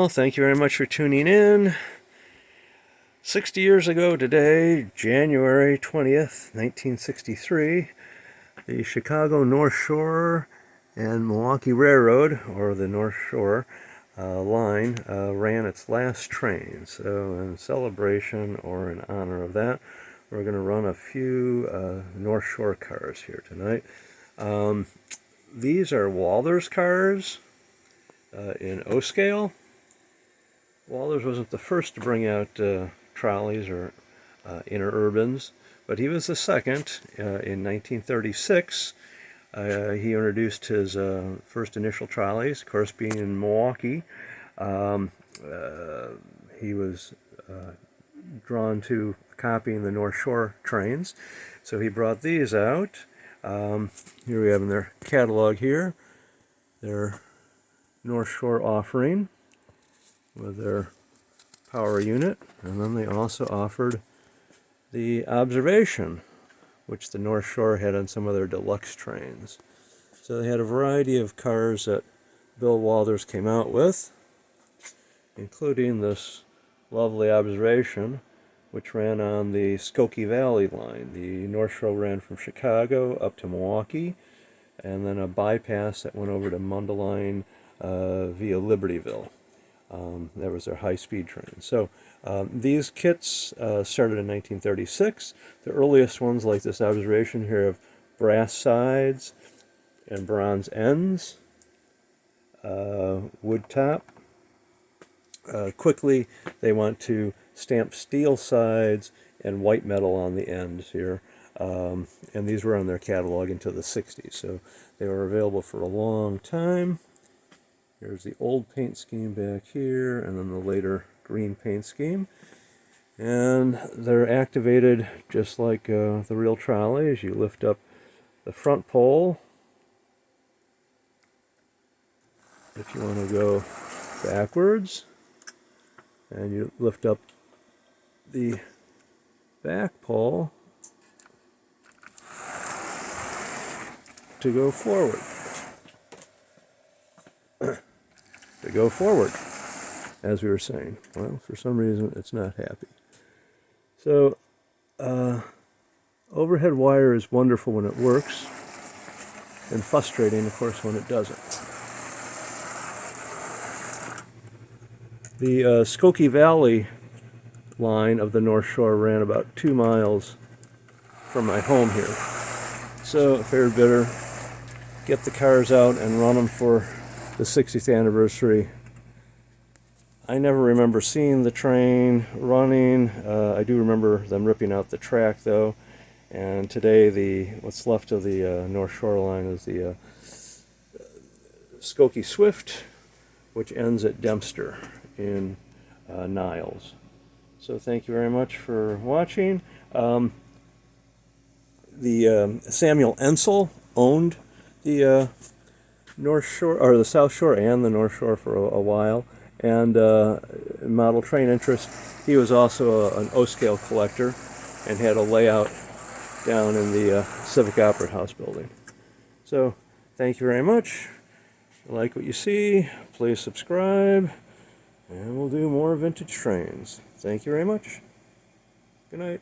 Well, thank you very much for tuning in. 60 years ago today, January 20th, 1963, the Chicago North Shore and Milwaukee Railroad, or the North Shore line, ran its last train. So in celebration or in honor of that, we're going to run a few North Shore cars here tonight. These are Walthers cars in O-scale. Walthers wasn't the first to bring out trolleys or interurbans, but he was the second. In 1936, he introduced his first initial trolleys, of course being in Milwaukee. He was drawn to copying the North Shore trains, so he brought these out. Here we have in their catalog here, their North Shore offering with their power unit, and then they also offered the observation, which the North Shore had on some of their deluxe trains. So they had a variety of cars that Bill Walthers came out with, including this lovely observation, which ran on the Skokie Valley line. The North Shore ran from Chicago up to Milwaukee, and then a bypass that went over to Mundelein via Libertyville. That was their high-speed train. So these kits started in 1936. The earliest ones, like this observation here, have brass sides and bronze ends, wood top. Quickly, they went to stamped steel sides and white metal on the ends here. And these were on their catalog into the 60s, so they were available for a long time. Here's the old paint scheme back here, and then the later green paint scheme. And they're activated just like the real trolleys. You lift up the front pole if you want to go backwards, and you lift up the back pole to go forward. To go forward, as we were saying. Well, for some reason, it's not happy. So, overhead wire is wonderful when it works, and frustrating, of course, when it doesn't. The Skokie Valley line of the North Shore ran about 2 miles from my home here. So, I figured better get the cars out and run them for the 60th anniversary. I never remember seeing the train running. I do remember them ripping out the track, though. And today, what's left of the North Shore line is the Skokie Swift, which ends at Dempster in Niles. So thank you very much for watching. Samuel Ensel owned the North Shore, or the South Shore and the North Shore for a while, and model train interest. He was also an O-scale collector and had a layout down in the Civic Opera House building. So, thank you very much. If you like what you see, please subscribe, and we'll do more vintage trains. Thank you very much. Good night.